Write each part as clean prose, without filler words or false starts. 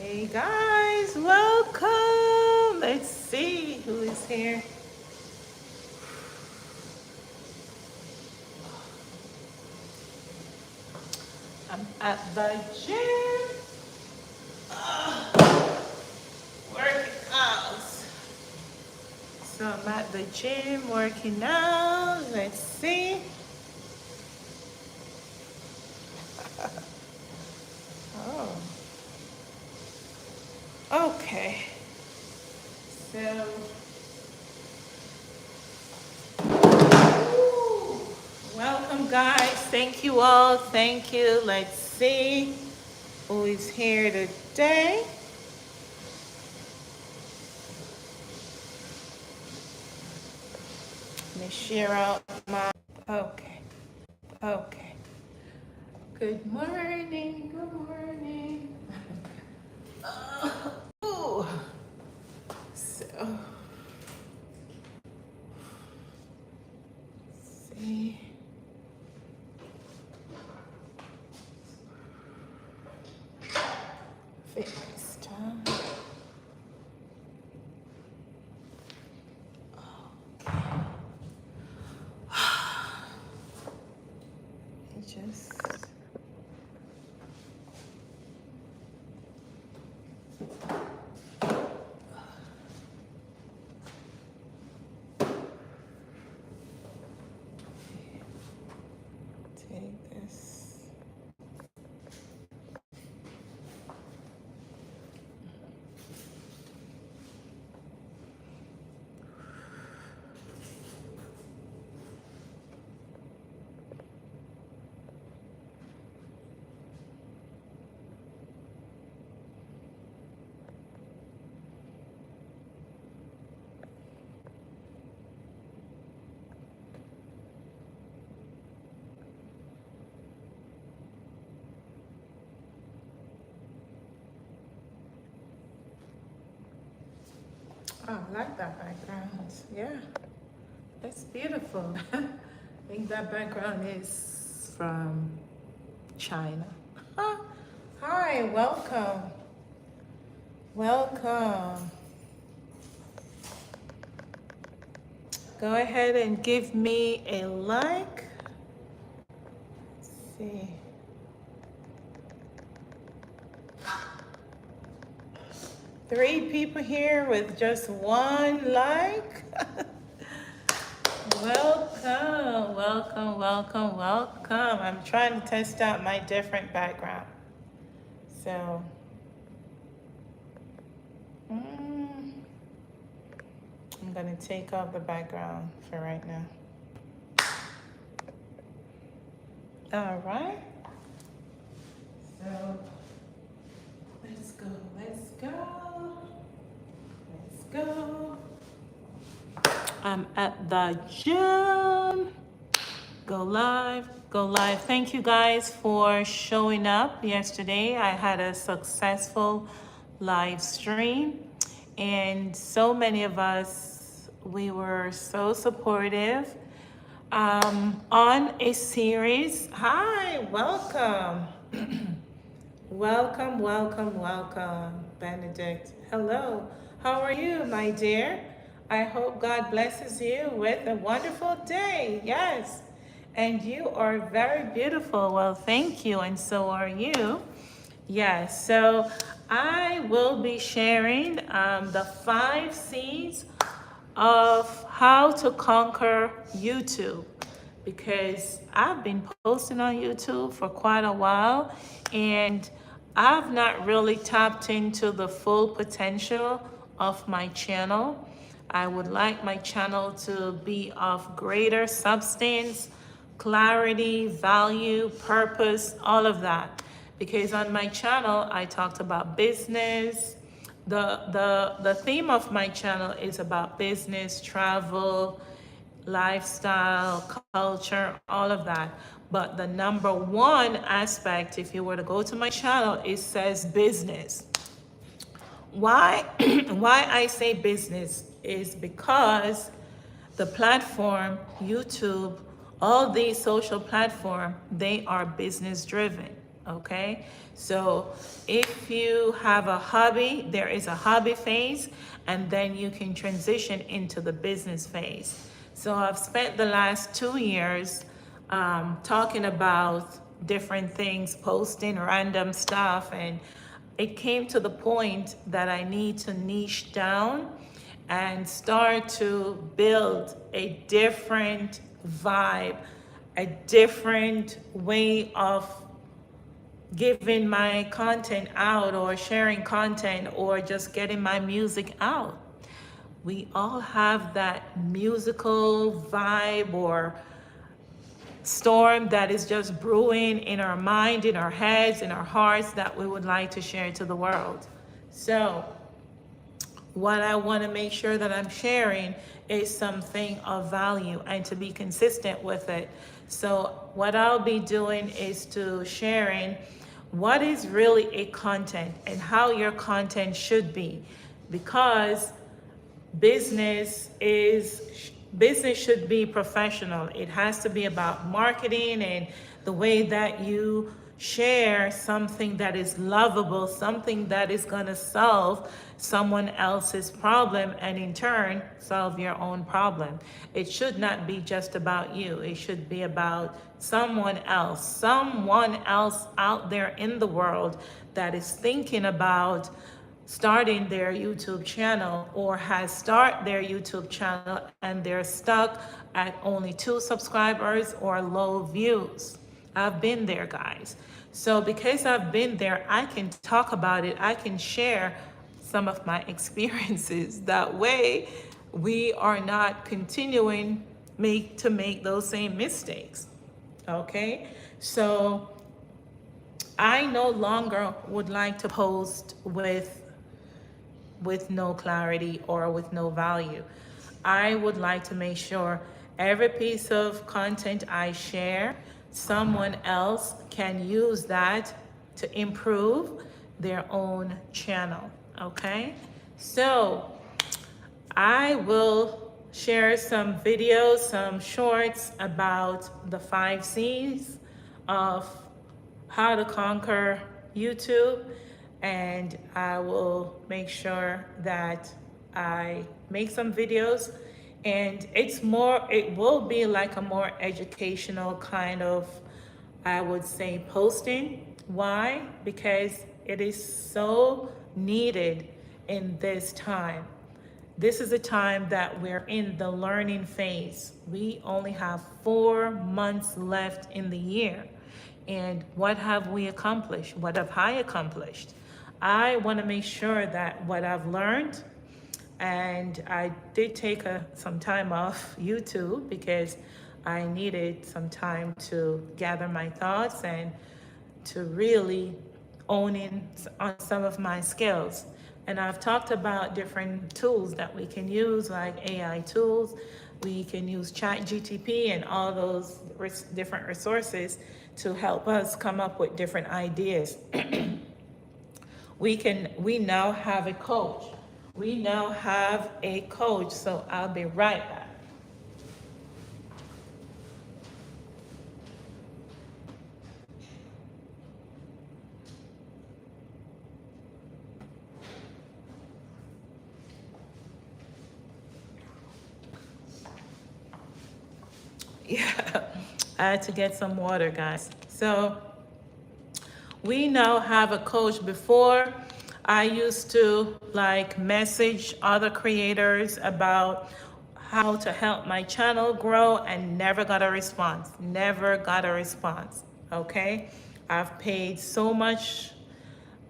Hey guys, welcome. Let's see who is here. I'm at the gym. Working out. So I'm at the gym working out. Let's see. Oh, okay. So, welcome guys. Thank you all. Thank you. Let's see who is here today. Let me share out my. Okay. Okay. Good morning. Good morning. Ooh. So, see. Fitness time. Just take this. Oh, I like that background. Yeah, that's beautiful. I think that background is from China. Hi, welcome. Welcome. Go ahead and give me a like. Let's see. Three people here with just one like. Welcome, welcome, welcome, welcome. I'm trying to test out my different background. So, I'm gonna take off the background for right now. All right. So, let's go, let's go, let's go. I'm at the gym. Go live, go live. Thank you guys for showing up yesterday. I had a successful live stream, and so many of us, we were so supportive on a series. Hi, welcome. Welcome, welcome, welcome, Benedict. Hello, how are you, my dear? I hope God blesses you with a wonderful day. Yes, and you are very beautiful. Well, thank you, and so are you. Yes, so I will be sharing the 5 C's of how to conquer YouTube, because I've been posting on YouTube for quite a while, and I've not really tapped into the full potential of my channel. I would like my channel to be of greater substance, clarity, value, purpose, all of that. Because on my channel, I talked about business. The theme of my channel is about business, travel, lifestyle, culture, all of that. But the number one aspect, if you were to go to my channel, it says business. Why why I say business is because the platform, YouTube, all these social platforms, they are business driven. Okay, so if you have a hobby, there is a hobby phase, and then you can transition into the business phase. So I've spent the last 2 years talking about different things, posting random stuff, and it came to the point that I need to niche down and start to build a different vibe, a different way of giving my content out or sharing content or just getting my music out. We all have that musical vibe or storm that is just brewing in our mind, in our heads, in our hearts that we would like to share to the world. So what I want to make sure that I'm sharing is something of value and to be consistent with it. So what I'll be doing is to sharing what is really a content and how your content should be, because business is business should be professional. It has to be about marketing and the way that you share something that is lovable, something that is going to solve someone else's problem and in turn solve your own problem. It should not be just about you. It should be about someone else out there in the world that is thinking about starting their YouTube channel or has started their YouTube channel and they're stuck at only 2 subscribers or low views. I've been there, guys. So because I've been there, I can talk about it. I can share some of my experiences. That way, we are not continuing to make those same mistakes. Okay? So I no longer would like to post with no clarity or with no value. I would like to make sure every piece of content I share, someone else can use that to improve their own channel. Okay? So I will share some videos, some shorts about the 5 C's of how to conquer YouTube, and I will make sure that I make some videos, and it will be like a more educational kind of, I would say, posting. Why? Because it is so needed in this time. This is a time that we're in the learning phase. We only have 4 months left in the year. And what have we accomplished? What have I accomplished? I want to make sure that what I've learned, and I did take some time off YouTube because I needed some time to gather my thoughts and to really own in on some of my skills. And I've talked about different tools that we can use, like AI tools. We can use ChatGTP and all those different resources to help us come up with different ideas. We now have a coach. We now have a coach, so I'll be right back. Yeah, I had to get some water, guys. So we now have a coach. Before, I used to like message other creators about how to help my channel grow and never got a response. Never got a response. Okay? I've paid so much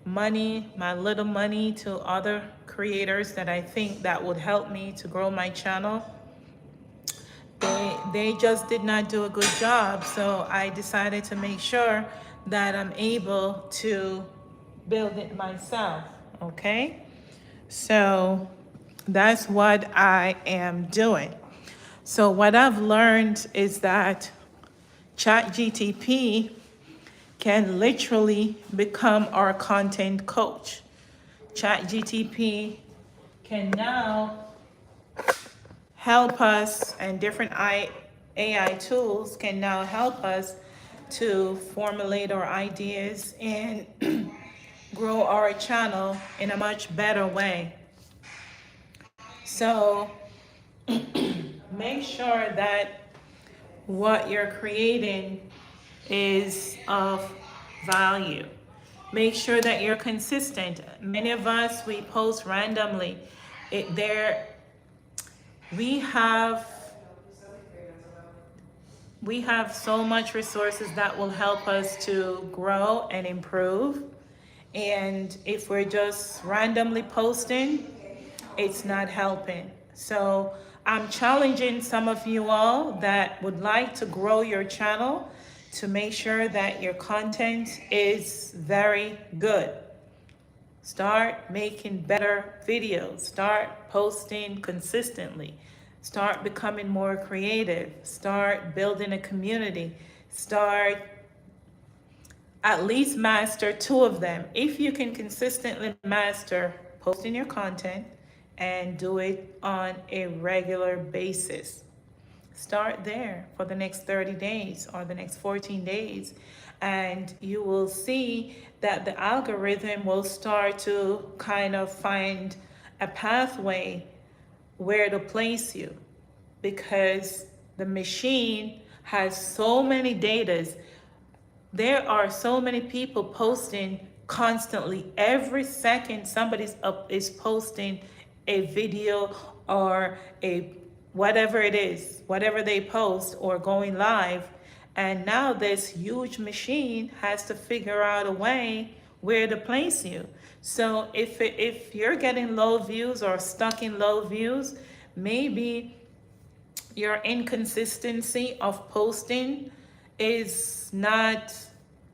money, my little money, to other creators that I think that would help me to grow my channel. They just did not do a good job. So I decided to make sure that I'm able to build it myself. Okay? So that's what I am doing. So what I've learned is that ChatGTP can literally become our content coach. ChatGTP can now help us, and different AI tools can now help us to formulate our ideas and grow our channel in a much better way. So make sure that what you're creating is of value. Make sure that you're consistent. Many of us, we post randomly. There, we have so much resources that will help us to grow and improve. And if we're just randomly posting, it's not helping. So I'm challenging some of you all that would like to grow your channel to make sure that your content is very good. Start making better videos. Start posting consistently. Start becoming more creative. Start building a community. Start at least master 2 of them. If you can consistently master posting your content and do it on a regular basis. Start there for the next 30 days or the next 14 days, and you will see that the algorithm will start to kind of find a pathway where to place you, because the machine has so many datas. There are so many people posting constantly. Every second somebody's up is posting a video or a whatever it is, whatever they post or going live. And now this huge machine has to figure out a way where to place you. So if you're getting low views or stuck in low views, maybe your inconsistency of posting is not,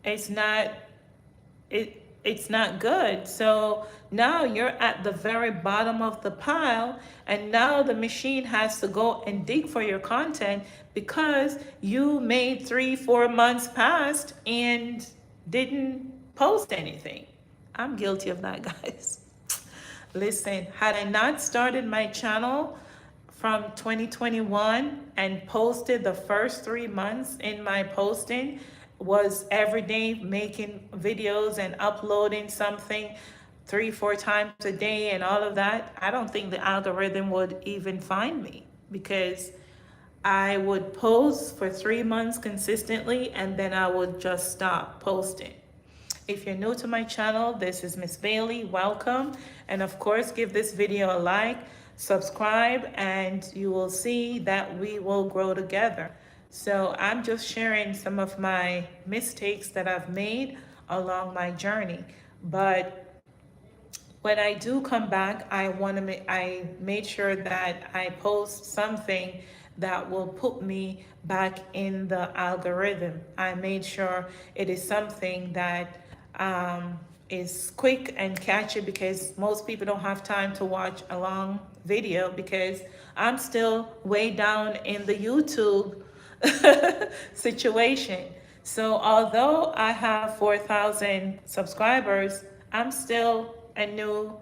it's not good. So now you're at the very bottom of the pile, and now the machine has to go and dig for your content because you made 3-4 months past and didn't post anything. I'm guilty of that, guys. Listen, had I not started my channel from 2021 and posted the first 3 months, in my posting was every day making videos and uploading something 3-4 times a day and all of that, I don't think the algorithm would even find me, because I would post for 3 months consistently and then I would just stop posting. If you're new to my channel, this is Miss Bailey. Welcome. And of course, give this video a like, subscribe, and you will see that we will grow together. So I'm just sharing some of my mistakes that I've made along my journey. But when I do come back, I made sure that I post something that will put me back in the algorithm. I made sure it is something that is quick and catchy, because most people don't have time to watch a long video, because I'm still way down in the YouTube situation. So although I have 4,000 subscribers, I'm still a new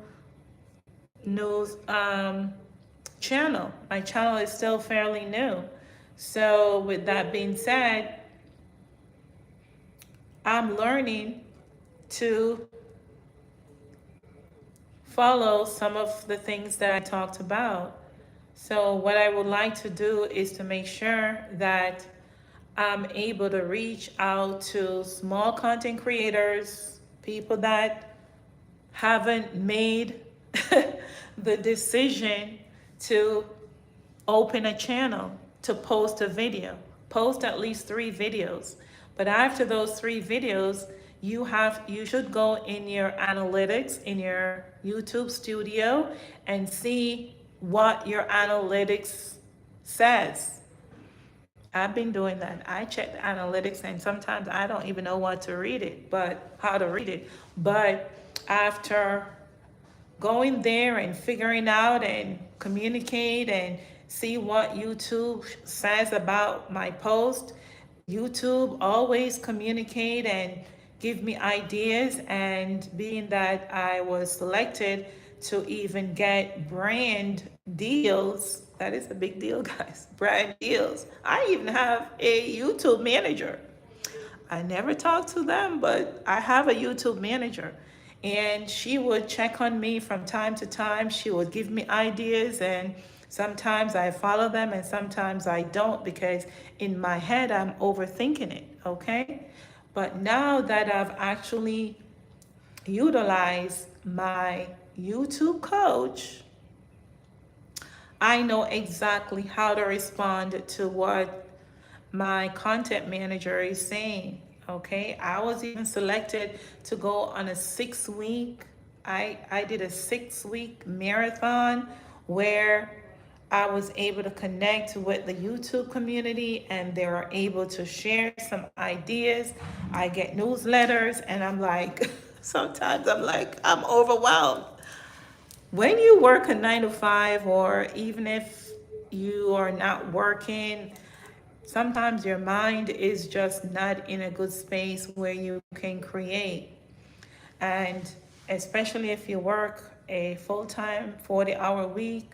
channel. My channel is still fairly new. So with that being said, I'm learning to follow some of the things that I talked about. So what I would like to do is to make sure that I'm able to reach out to small content creators, people that haven't made the decision to open a channel, to post a video, post at least 3 videos. But after those 3 videos, you should go in your analytics, in your YouTube studio, and see what your analytics says. I've been doing that. I check the analytics, and sometimes I don't even know what to read it, but how to read it. But after going there and figuring out and communicate and see what YouTube says about my post, YouTube always communicate and give me ideas. And being that I was selected to even get brand deals, that is a big deal, guys. Brand deals. I even have a YouTube manager. I never talked to them, but I have a YouTube manager. And she would check on me from time to time. She would give me ideas, and sometimes I follow them and sometimes I don't because in my head I'm overthinking it, okay? But now that I've actually utilized my YouTube coach, I know exactly how to respond to what my content manager is saying. Okay, I was even selected to go on a 6 week. I did a 6 week marathon where I was able to connect with the YouTube community and they were able to share some ideas. I get newsletters and I'm like, sometimes I'm like, I'm overwhelmed. When you work a 9 to 5, or even if you are not working, sometimes your mind is just not in a good space where you can create. And especially if you work a full-time 40-hour week,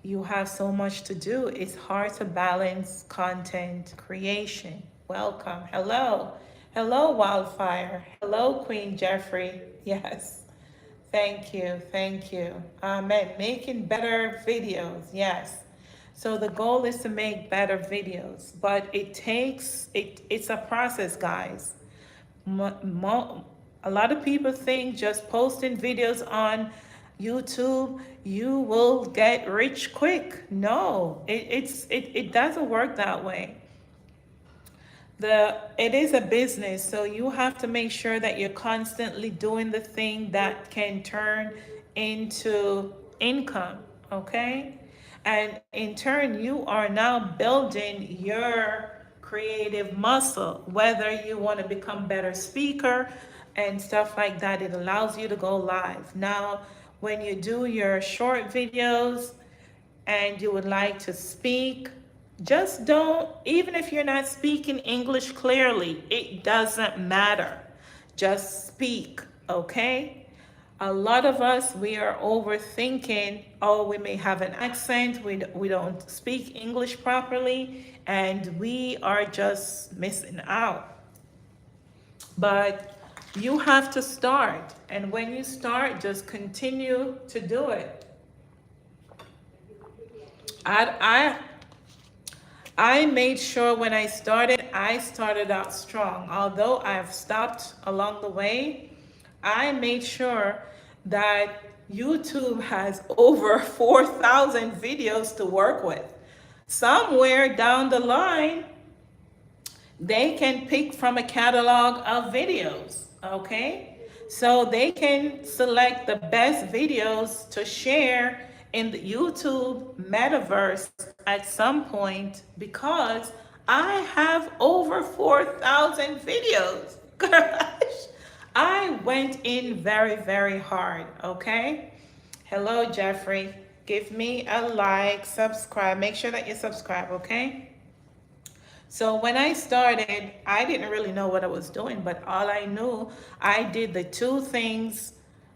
you have so much to do. It's hard to balance content creation. Welcome. Hello. Hello, Wildfire. Hello, Queen Jeffrey. Yes. Thank you. Thank you. Amen. Making better videos. Yes. So the goal is to make better videos, but it's a process, guys. A lot of people think just posting videos on YouTube, you will get rich quick. No, it doesn't work that way. It is a business, so you have to make sure that you're constantly doing the thing that can turn into income, okay? And in turn, you are now building your creative muscle, whether you want to become better speaker and stuff like that. It allows you to go live. Now, when you do your short videos, and you would like to speak, just don't, even if you're not speaking English clearly, it doesn't matter. Just speak, okay? A lot of us, we are overthinking, oh, we may have an accent, we don't speak English properly, and we are just missing out. But you have to start, and when you start, just continue to do it. I I made sure when I started out strong. Although I've stopped along the way, I made sure that YouTube has over 4,000 videos to work with. Somewhere down the line, they can pick from a catalog of videos, okay? So they can select the best videos to share in the YouTube metaverse at some point because I have over 4,000 videos. Gosh, I went in very, very hard, okay? Hello, Jeffrey. Give me a like, subscribe. Make sure that you subscribe, okay? So when I started, I didn't really know what I was doing, but all I knew, I did the two things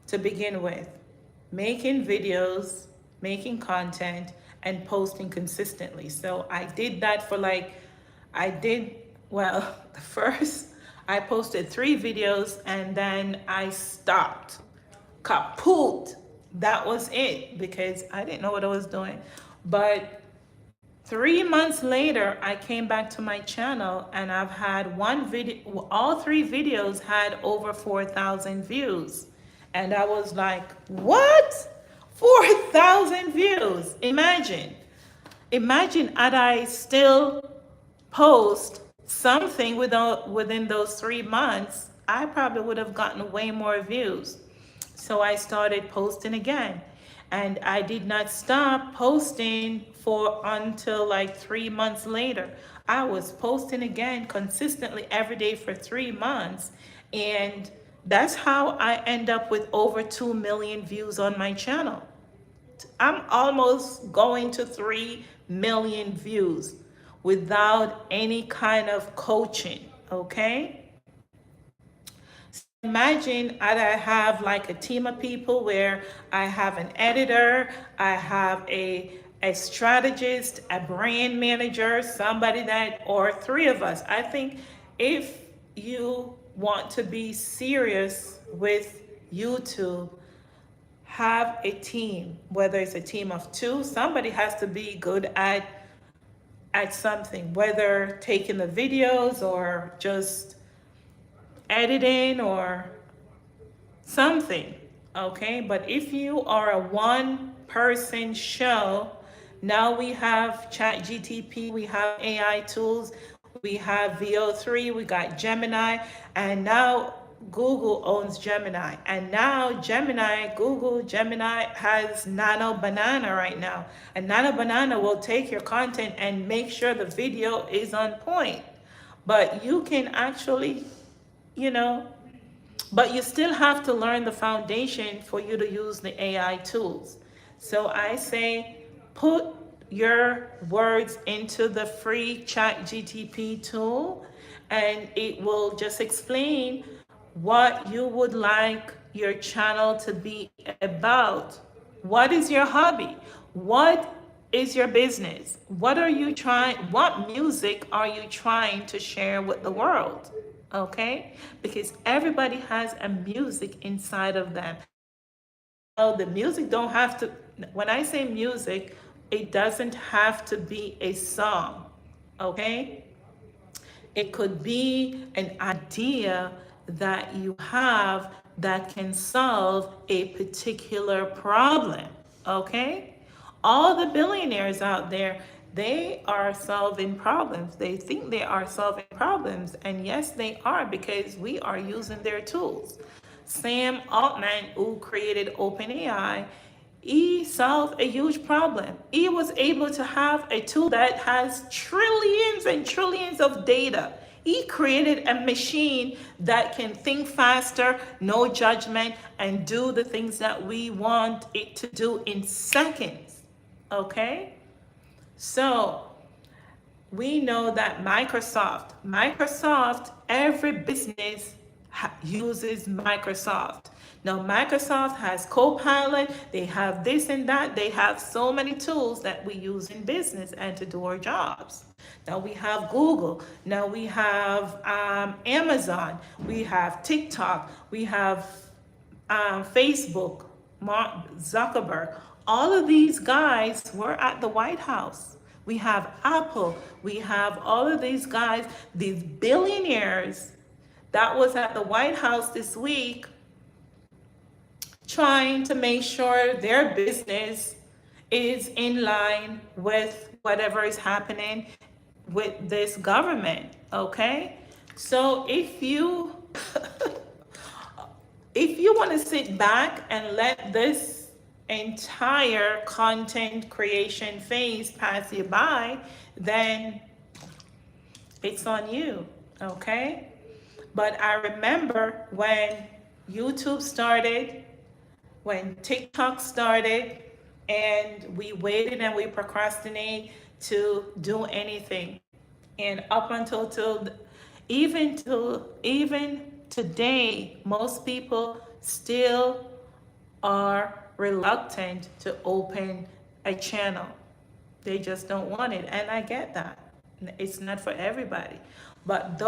to begin with: making videos, making content, and posting consistently. So I did that for well, the first, I posted 3 videos and then I stopped. Kaput. That was it because I didn't know what I was doing. But 3 months later, I came back to my channel and I've had one video, all 3 videos had over 4,000 views. And I was like, what? 4,000 views. Imagine had I still post something within those 3 months, I probably would have gotten way more views. So I started posting again. And I did not stop posting until like 3 months later. I was posting again consistently every day for 3 months. And that's how I end up with over 2 million views on my channel. I'm almost going to 3 million views without any kind of coaching, okay? Imagine I have like a team of people where I have an editor, I have a strategist, a brand manager, somebody that, or 3 of us. I think if you want to be serious with YouTube, have a team, whether it's a team of two. Somebody has to be good at something, whether taking the videos or just editing or something, okay? But if you are a one person show, now we have Chat GTP, we have AI tools, we have VO3, we got Gemini, and now Google owns Gemini. And now Google Gemini has Nano Banana right now. And Nano Banana will take your content and make sure the video is on point. But you can actually, you know, but you still have to learn the foundation for you to use the AI tools. So I say, put your words into the free Chat GTP tool, and it will just explain what you would like your channel to be about. What is your hobby? What is your business? What music are you trying to share with the world? Okay? Because everybody has a music inside of them. Oh, the music don't have to, when I say music, it doesn't have to be a song. Okay? It could be an idea that you have that can solve a particular problem. Okay? All the billionaires out there, they are solving problems. They think they are solving problems. And yes, they are, because we are using their tools. Sam Altman, who created OpenAI, he solved a huge problem. He was able to have a tool that has trillions and trillions of data. He created a machine that can think faster, no judgment, and do the things that we want it to do in seconds. Okay? So we know that Microsoft, every business uses Microsoft. Now, Microsoft has Copilot, they have this and that, they have so many tools that we use in business and to do our jobs. Now we have Google, now we have Amazon, we have TikTok, we have Facebook, Mark Zuckerberg. All of these guys were at the White House. We have Apple, we have all of these guys, these billionaires that was at the White House this week trying to make sure their business is in line with whatever is happening with this government, okay? So if you if you want to sit back and let this entire content creation phase pass you by, then it's on you, okay? But I remember when YouTube started, when TikTok started, and we waited and we procrastinated to do anything. And up until even today, most people still are reluctant to open a channel. They just don't want it, and I get that. It's not for everybody. But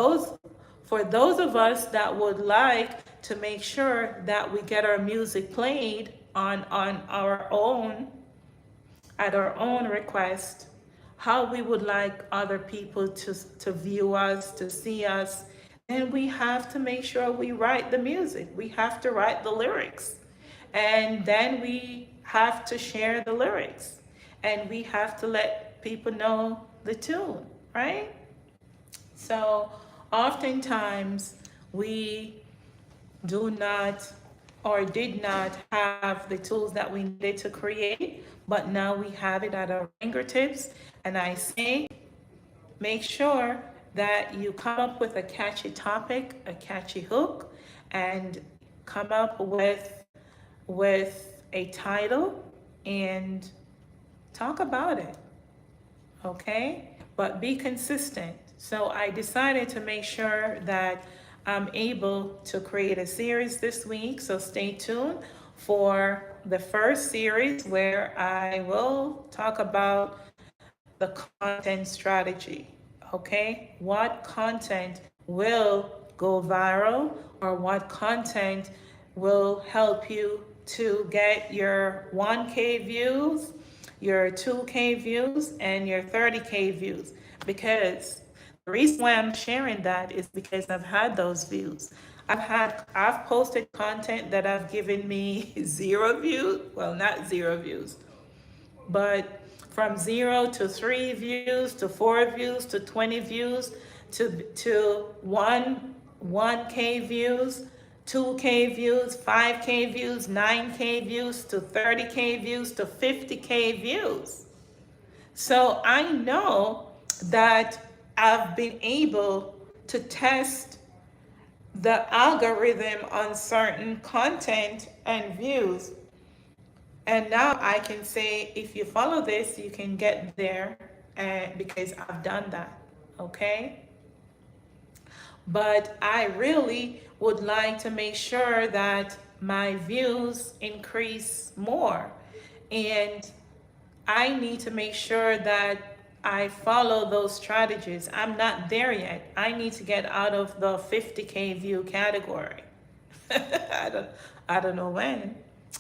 for those of us that would like to make sure that we get our music played on our own, at our own request, how we would like other people to view us, to see us, then we have to make sure we write the music. We have to write the lyrics. And then we have to share the lyrics. And we have to let people know the tune, right? So oftentimes we do not or did not have the tools that we needed to create, but now we have it at our fingertips. And I say, make sure that you come up with a catchy topic, a catchy hook, and come up with a title and talk about it, okay? But be consistent. So I decided to make sure that I'm able to create a series this week, so stay tuned for the first series where I will talk about the content strategy, okay? What content will go viral, or what content will help you to get your 1K views, your 2K views, and your 30K views. Because the reason why I'm sharing that is because I've had those views. I've posted content that have given me 0 views. Well, not 0 views, but from 0 to 3 views to 4 views to 20 views to 1K views, 2K views, 5K views, 9K views to 30K views to 50K views. So I know that I've been able to test the algorithm on certain content and views. And now I can say, if you follow this, you can get there, because I've done that, okay? But I really would like to make sure that my views increase more. And I need to make sure that I follow those strategies. I'm not there yet. I need to get out of the 50K view category. I don't know when,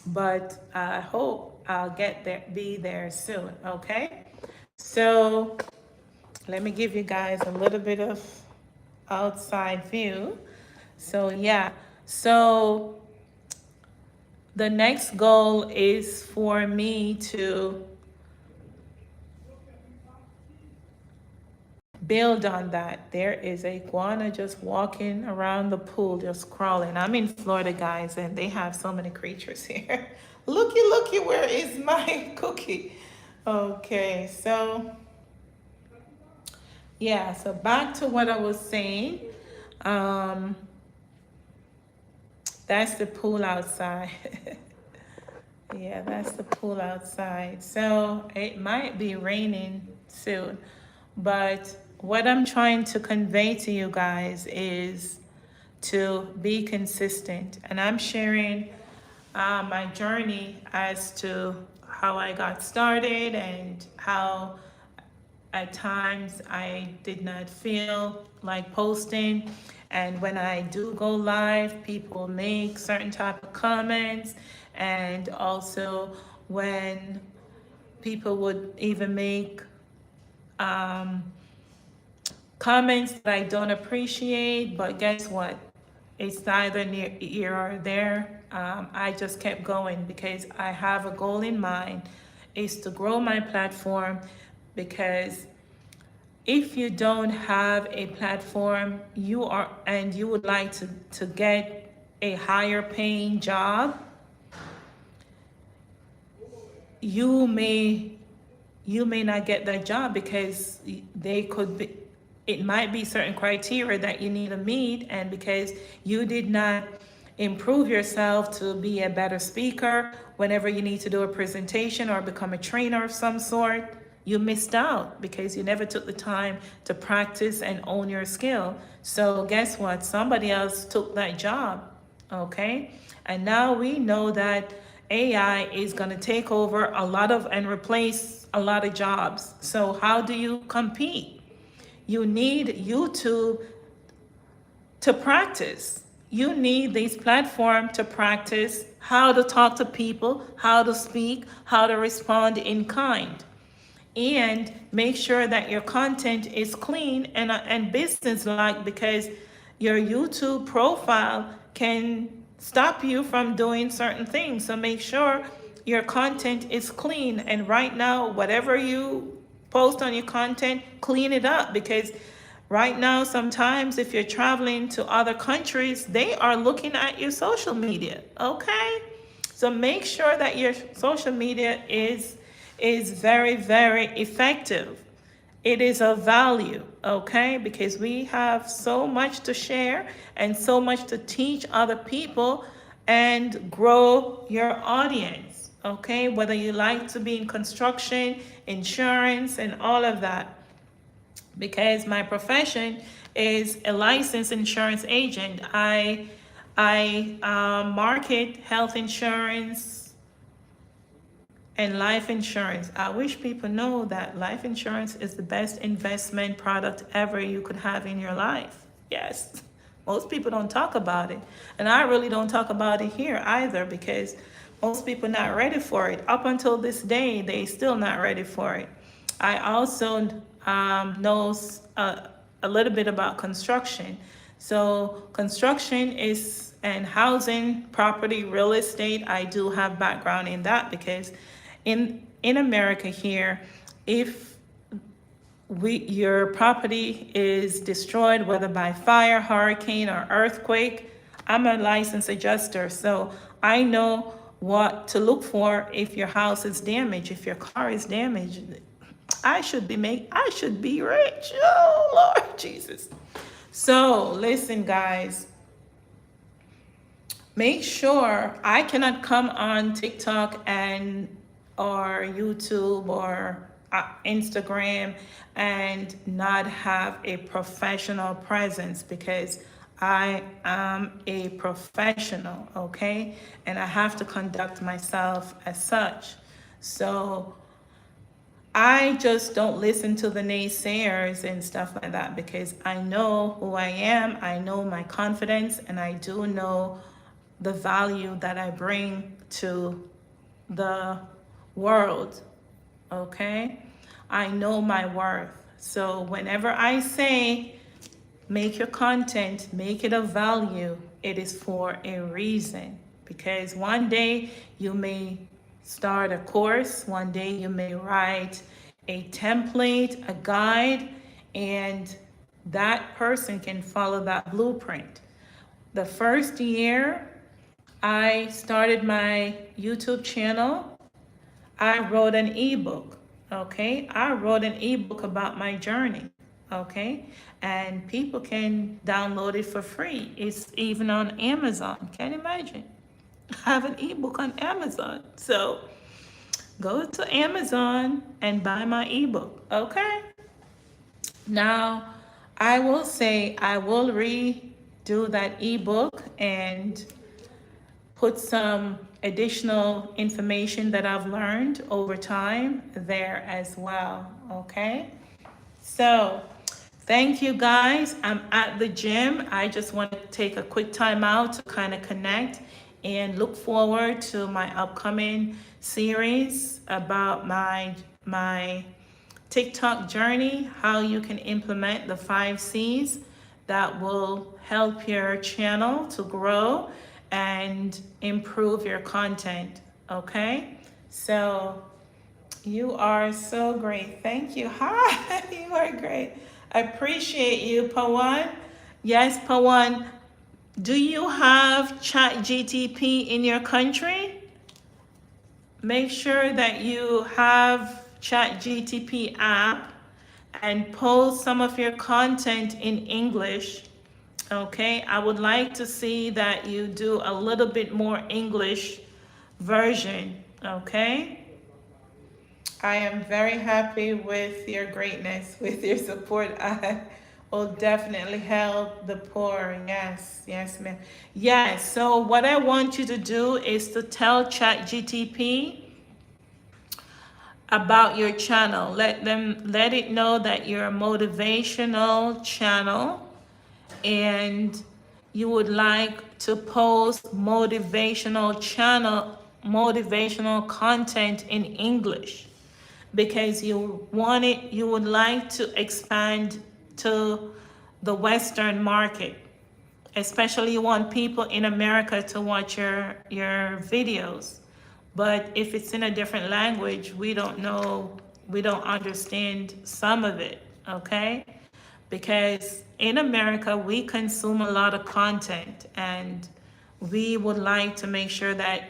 but I hope I'll be there soon, okay? So let me give you guys a little bit of outside view. So yeah, so the next goal is for me to build on that. There is a iguana just walking around the pool, just crawling. I'm in Florida, guys, and they have so many creatures here. Looky, where is my cookie? Okay, so yeah, so back to what I was saying. That's the pool outside. Yeah, that's the pool outside. So it might be raining soon, but what I'm trying to convey to you guys is to be consistent. And I'm sharing my journey as to how I got started and how at times I did not feel like posting. And when I do go live, people make certain type of comments. And also when people would even make comments that I don't appreciate, but guess what? It's neither near here or there. I just kept going because I have a goal in mind, is to grow my platform. Because if you don't have a platform, you would like to get a higher paying job, you may not get that job because it might be certain criteria that you need to meet, and because you did not improve yourself to be a better speaker whenever you need to do a presentation or become a trainer of some sort, you missed out because you never took the time to practice and own your skill. So guess what? Somebody else took that job, okay? And now we know that AI is going to take over and replace a lot of jobs. So how do you compete? You need YouTube to practice. You need this platform to practice how to talk to people, how to speak, how to respond in kind. And make sure that your content is clean and business-like, because your YouTube profile can stop you from doing certain things. So make sure your content is clean. And right now, whatever you post on your content, clean it up, because right now, sometimes if you're traveling to other countries, they are looking at your social media, okay? So make sure that your social media is very, very effective. It is of value, okay? Because we have so much to share and so much to teach other people and grow your audience, okay? Whether you like to be in construction, insurance, and all of that. Because my profession is a licensed insurance agent. I market health insurance and life insurance. I wish people know that life insurance is the best investment product ever you could have in your life. Yes, Most people don't talk about it. And I really don't talk about it here either because most people not ready for it. Up until this day, they still not ready for it. I also know a little bit about construction. So construction is and housing, property, real estate. I do have background in that because in America here, if your property is destroyed, whether by fire, hurricane, or earthquake, I'm a licensed adjuster, so I know what to look for if your house is damaged, if your car is damaged. I should be rich. Oh Lord Jesus. So listen, guys. Make sure I cannot come on TikTok and or YouTube or Instagram and not have a professional presence because I am a professional, okay? And I have to conduct myself as such. So I just don't listen to the naysayers and stuff like that because I know who I am, I know my confidence, and I do know the value that I bring to the world, okay? I know my worth. So whenever I say make your content, make it of value, it is for a reason. Because one day you may start a course, one day you may write a template, a guide, and that person can follow that blueprint. The first year I started my YouTube channel, I wrote an ebook, okay? I wrote an ebook about my journey, okay? And people can download it for free. It's even on Amazon. Can you imagine? I have an ebook on Amazon. So go to Amazon and buy my ebook, okay? Now, I will say I will redo that ebook and put some additional information that I've learned over time there as well, okay? So, thank you guys. I'm at the gym. I just want to take a quick time out to kind of connect and look forward to my upcoming series about my TikTok journey, how you can implement the 5 C's that will help your channel to grow and improve your content, okay? So you are so great. Thank you. Hi, you are great. I appreciate you, Pawan. Yes, Pawan, do you have ChatGTP in your country? Make sure that you have ChatGTP app and post some of your content in English. Okay, I would like to see that you do a little bit more English version, okay? I am very happy with your greatness, with your support. I will definitely help the poor. Yes, yes, ma'am. Yes, so what I want you to do is to tell ChatGTP about your channel. Let it know that you're a motivational channel and you would like to post motivational content in English because you would like to expand to the Western market. Especially you want people in America to watch your videos. But if it's in a different language, we don't know, we don't understand some of it, okay? Because in America, we consume a lot of content and we would like to make sure that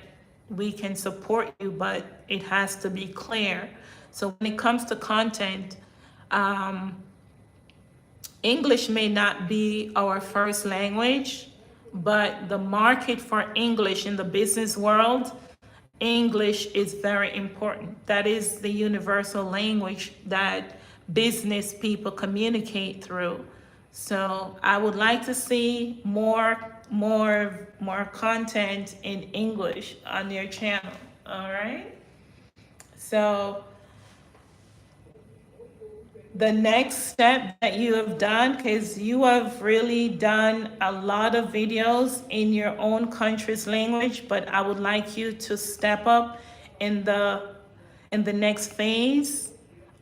we can support you, but it has to be clear. So when it comes to content, English may not be our first language, but the market for English in the business world, English is very important. That is the universal language that business people communicate through. So I would like to see more content in English on your channel. All right. So the next step that you have done, because you have really done a lot of videos in your own country's language, but I would like you to step up in the next phase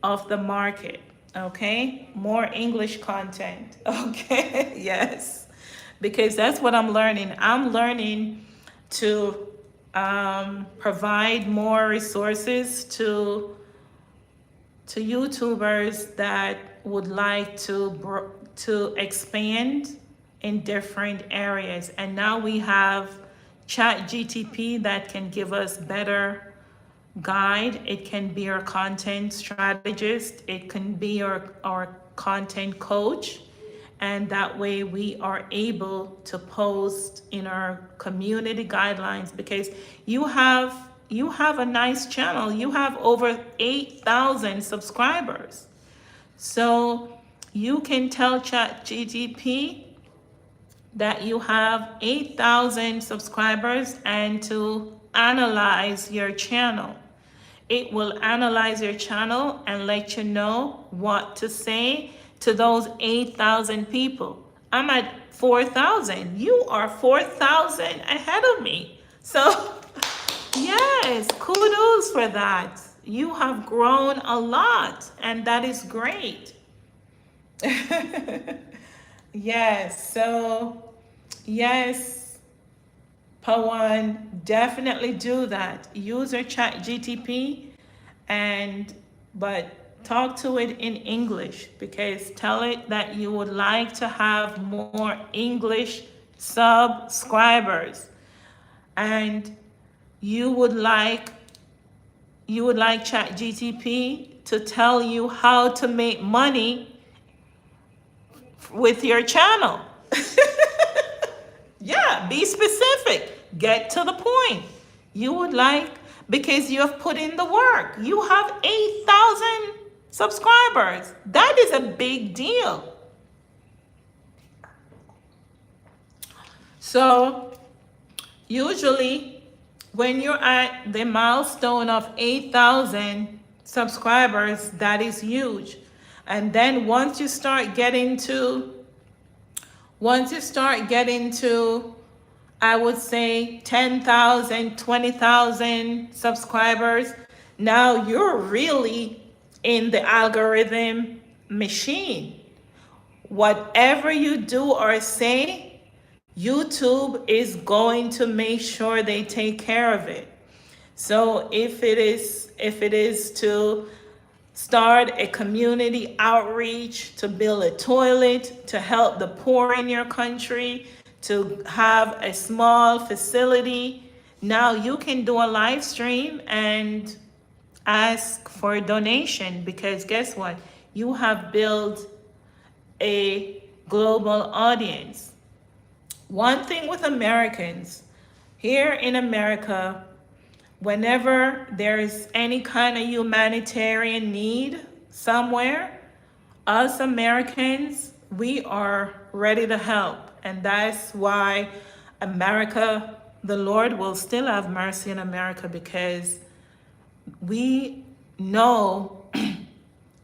of the market. Okay, more English content. Okay, yes, because that's what I'm learning. I'm learning to provide more resources to YouTubers that would like to expand in different areas. And now we have Chat GTP that can give us better guide. It can be our content strategist. It can be our content coach. And that way we are able to post in our community guidelines, because you have a nice channel. You have over 8,000 subscribers. So you can tell ChatGPT that you have 8,000 subscribers and to analyze your channel. It will analyze your channel and let you know what to say to those 8,000 people. I'm at 4,000. You are 4,000 ahead of me. So yes, kudos for that. You have grown a lot, and that is great. Yes, so yes, Pawan, definitely do that. Use your chat GTP but talk to it in English, because tell it that you would like to have more English subscribers, and you would like ChatGTP to tell you how to make money with your channel. Yeah, be specific. Get to the point. You would like, because you have put in the work. You have 8,000 subscribers. That is a big deal. So usually when you're at the milestone of 8,000 subscribers, that is huge. And then once you start getting to, I would say 10,000, 20,000 subscribers, now you're really in the algorithm machine. Whatever you do or say, YouTube is going to make sure they take care of it. So if it is to start a community outreach, to build a toilet, to help the poor in your country, to have a small facility, now you can do a live stream and ask for a donation, because guess what? You have built a global audience. One thing with Americans, here in America, whenever there is any kind of humanitarian need somewhere, us Americans, we are ready to help. And that's why America, the Lord will still have mercy in America, because we know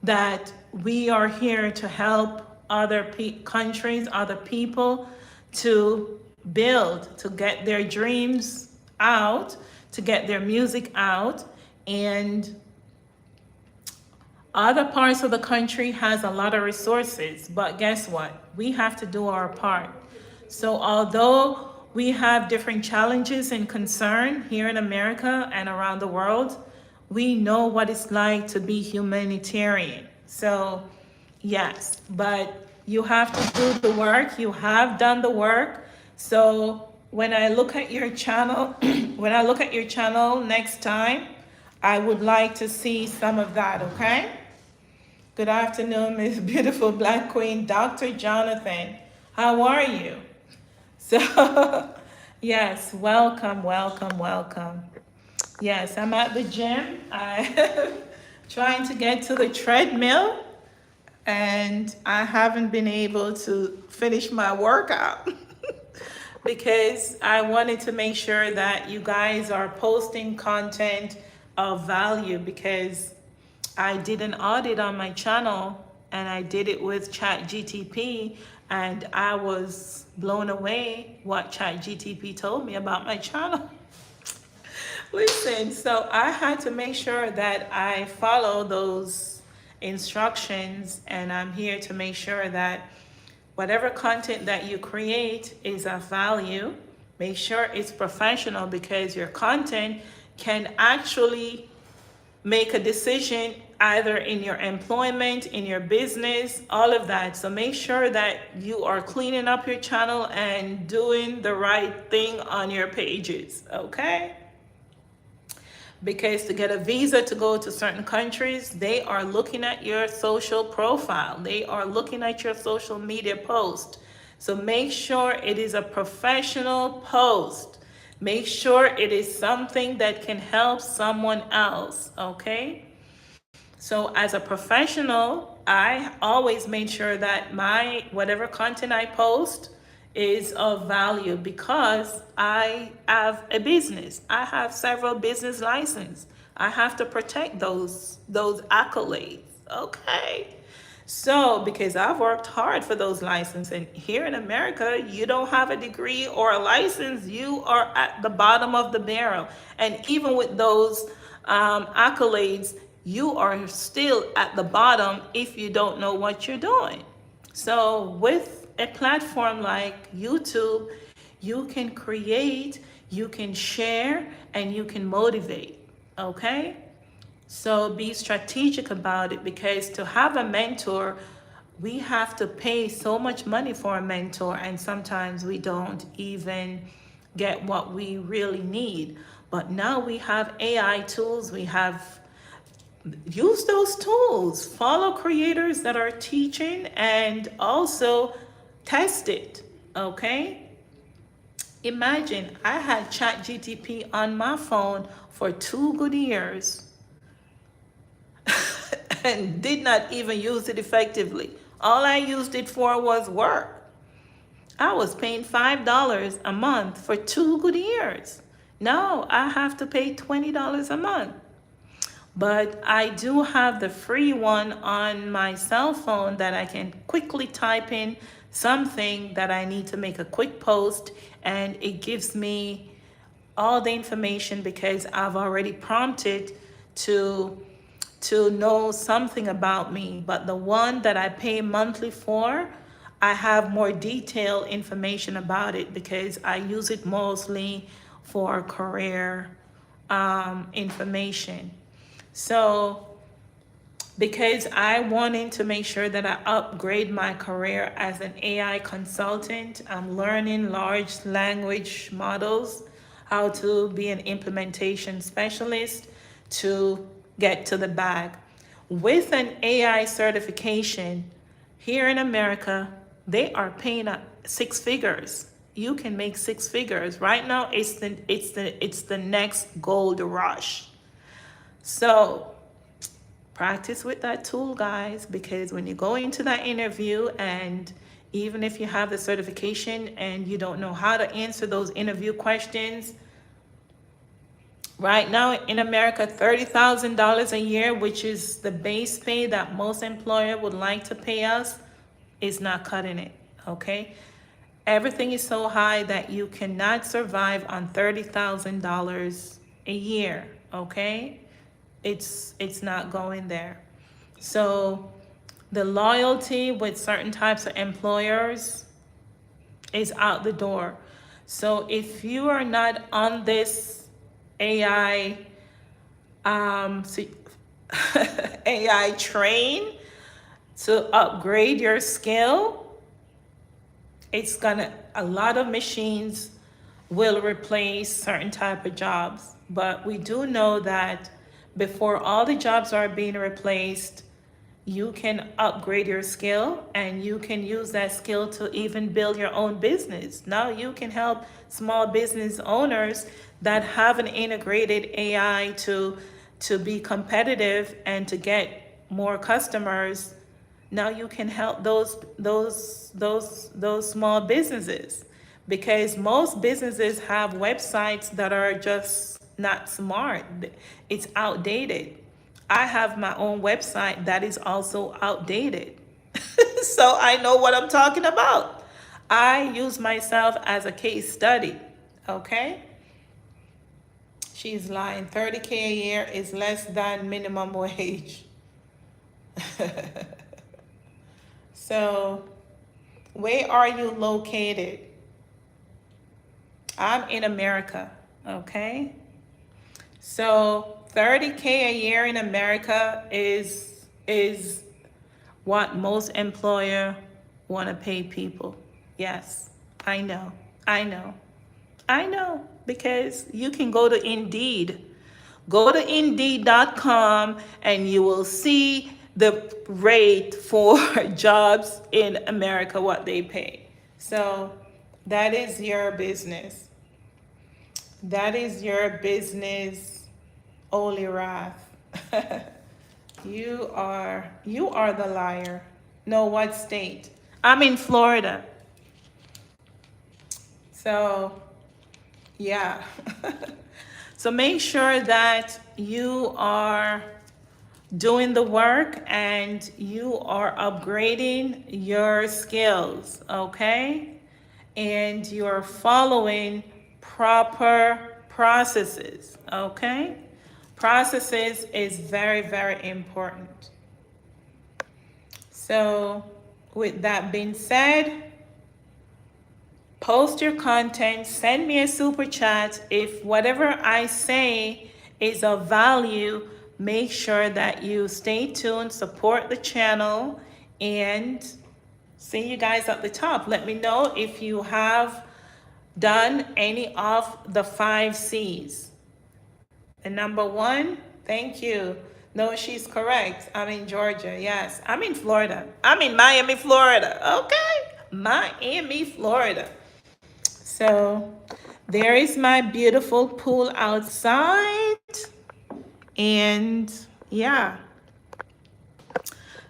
that we are here to help other countries, other people to build, to get their dreams out, to get their music out. And other parts of the country has a lot of resources, but guess what? We have to do our part. So although we have different challenges and concern here in America and around the world, we know what it's like to be humanitarian. So yes, but you have to do the work. You have done the work. So when I look at your channel, next time, I would like to see some of that, okay? Good afternoon, Miss Beautiful Black Queen, Dr. Jonathan. How are you? So, yes, welcome. Yes, I'm at the gym. I'm trying to get to the treadmill, and I haven't been able to finish my workout because I wanted to make sure that you guys are posting content of value, because I did an audit on my channel and I did it with ChatGTP, and I was blown away what ChatGTP told me about my channel. Listen, so I had to make sure that I follow those instructions, and I'm here to make sure that whatever content that you create is of value. Make sure it's professional, because your content can actually make a decision either in your employment, in your business, all of that. So make sure that you are cleaning up your channel and doing the right thing on your pages, okay? Because to get a visa to go to certain countries, they are looking at your social profile. They are looking at your social media post. So make sure it is a professional post. Make sure it is something that can help someone else, okay? So as a professional, I always made sure that my whatever content I post is of value, because I have a business. I have several business licenses. I have to protect those accolades. Okay. So, because I've worked hard for those licenses, and here in America, you don't have a degree or a license, you are at the bottom of the barrel. And even with those accolades, you are still at the bottom if you don't know what you're doing. So, with a platform like YouTube, you can create, you can share, and you can motivate. Okay? So be strategic about it, because to have a mentor, we have to pay so much money for a mentor, and sometimes we don't even get what we really need. But now we have AI tools, use those tools, follow creators that are teaching, and also test it, okay? Imagine I had ChatGTP on my phone for 2 good years and did not even use it effectively. All I used it for was work. I was paying $5 a month for 2 good years. Now I have to pay $20 a month. But I do have the free one on my cell phone that I can quickly type in something that I need to make a quick post, and it gives me all the information because I've already prompted to know something about me. But the one that I pay monthly for, I have more detailed information about it because I use it mostly for career information. So because I wanted to make sure that I upgrade my career as an AI consultant, I'm learning large language models, how to be an implementation specialist to get to the bag. With an AI certification here in America, they are paying 6 figures. You can make 6 figures. Right now, it's the next gold rush. So practice with that tool, guys, because when you go into that interview, and even if you have the certification and you don't know how to answer those interview questions, right now in America, $30,000 a year, which is the base pay that most employer would like to pay us, is not cutting it, okay? Everything is so high that you cannot survive on $30,000 a year, okay? It's not going there. So the loyalty with certain types of employers is out the door. So if you are not on this AI AI train to upgrade your skill, a lot of machines will replace certain type of jobs. But we do know that before all the jobs are being replaced, you can upgrade your skill, and you can use that skill to even build your own business. Now you can help small business owners that have an integrated AI to be competitive and to get more customers. Now you can help those small businesses, because most businesses have websites that are just not smart. It's outdated. I have my own website that is also outdated. So I know what I'm talking about. I use myself as a case study. Okay? She's lying. 30K a year is less than minimum wage. So, where are you located? I'm in America. Okay? So, 30K a year in America is what most employer want to pay people. Yes, I know. I know. I know, because you can go to Indeed. Go to Indeed.com and you will see the rate for jobs in America, what they pay. So that is your business. That is your business, Oli Wrath. You are the liar. No, what state? I'm in Florida. So yeah. So make sure that you are doing the work and you are upgrading your skills, okay? And you're following proper processes, okay? Processes is very, very important. So with that being said, post your content, send me a super chat. If whatever I say is of value, make sure that you stay tuned, support the channel, and see you guys at the top. Let me know if you have done any of the 5 C's. The number 1, thank you. No, she's correct. I'm in Georgia. Yes, I'm in Florida. I'm in Miami, Florida. Okay, Miami, Florida. So there is my beautiful pool outside. And yeah.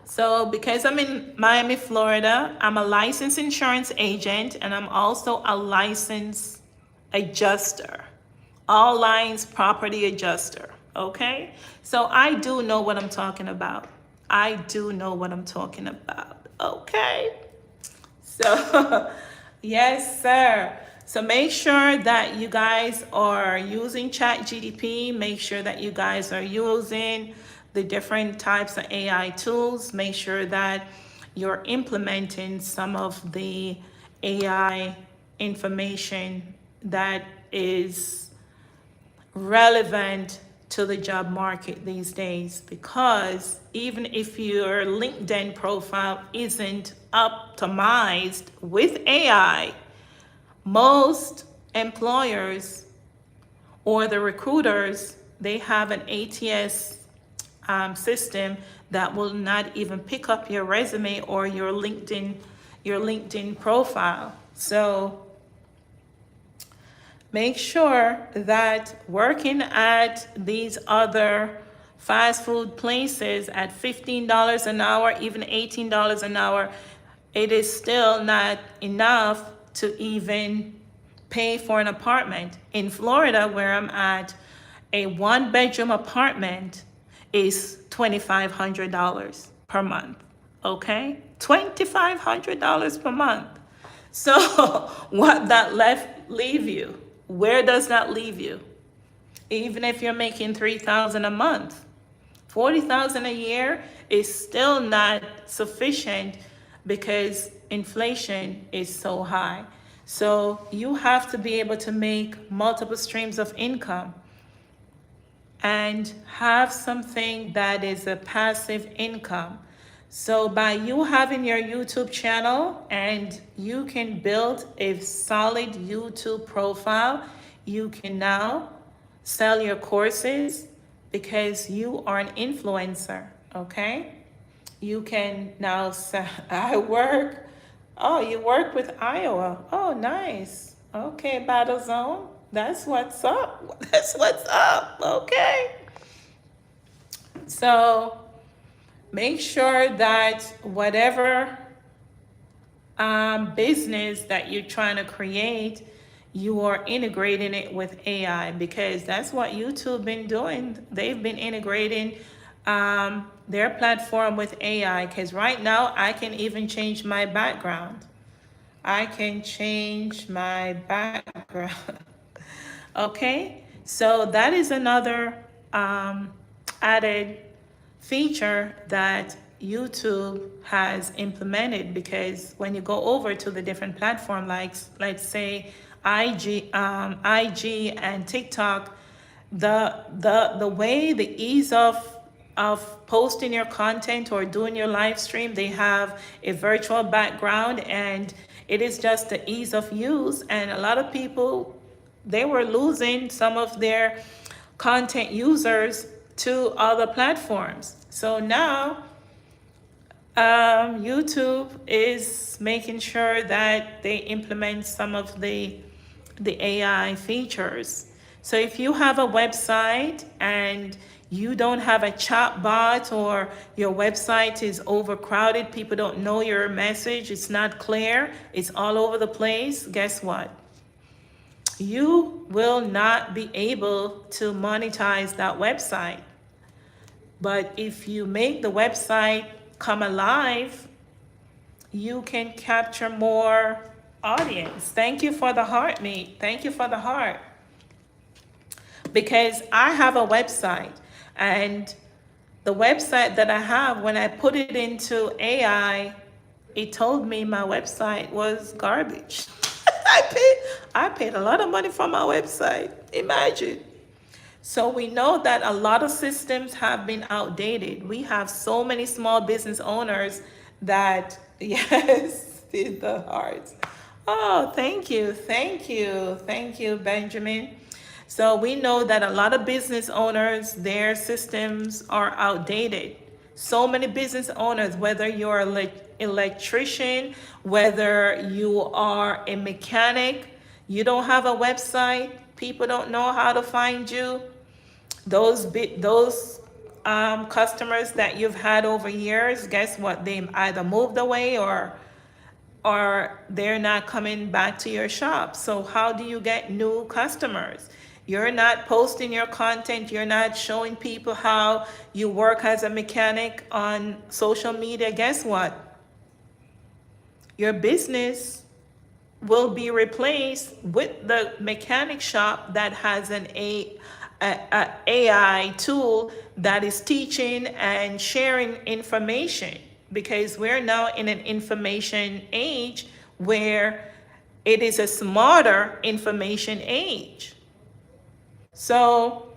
So because I'm in Miami, Florida, I'm a licensed insurance agent and I'm also a licensed adjuster. All lines property adjuster. Okay? So I do know what I'm talking about. I do know what I'm talking about. Okay? So yes, sir. So make sure that you guys are using ChatGPT. Make sure that you guys are using the different types of AI tools. Make sure that you're implementing some of the AI information that is relevant to the job market these days, because even if your LinkedIn profile isn't optimized with AI, most employers or the recruiters, they have an ATS system that will not even pick up your resume or your LinkedIn profile. So make sure that working at these other fast food places at $15 an hour, even $18 an hour, it is still not enough to even pay for an apartment. In Florida, where I'm at, a 1-bedroom apartment is $2,500 per month. Okay? $2,500 per month. So what that leave you? Where does that leave you? Even if you're making $3,000 a month, $40,000 a year is still not sufficient because inflation is so high. So you have to be able to make multiple streams of income and have something that is a passive income. So by you having your YouTube channel and you can build a solid YouTube profile, you can now sell your courses because you are an influencer, okay? You can now sell, you work with Iowa. Oh, nice. Okay, Battle Zone. That's what's up. That's what's up, okay? So make sure that whatever business that you're trying to create, you are integrating it with AI, because that's what YouTube been doing. They've been integrating their platform with AI, because right now I can even change my background. I can change my background. Okay, so that is another added feature that YouTube has implemented, because when you go over to the different platform, like let's say IG and TikTok, the way, the ease of posting your content or doing your live stream, they have a virtual background, and it is just the ease of use. And a lot of people, they were losing some of their content users to other platforms. So now YouTube is making sure that they implement some of the AI features. So if you have a website and you don't have a chat bot, or your website is overcrowded, people don't know your message, it's not clear, it's all over the place, guess what? You will not be able to monetize that website. But if you make the website come alive, you can capture more audience. Thank you for the heart, mate. Thank you for the heart. Because I have a website, and the website that I have, when I put it into AI, it told me my website was garbage. I paid a lot of money for my website. Imagine. So we know that a lot of systems have been outdated. We have so many small business owners that, yes, the hearts. Oh, thank you, thank you, thank you, Benjamin. So we know that a lot of business owners, their systems are outdated. So many business owners, whether you're an electrician, whether you are a mechanic, you don't have a website, people don't know how to find you. Those customers that you've had over years, guess what? They either moved away, or they're not coming back to your shop. So how do you get new customers? You're not posting your content. You're not showing people how you work as a mechanic on social media. Guess what? Your business will be replaced with the mechanic shop that has an AI tool that is teaching and sharing information, because we're now in an information age where it is a smarter information age. So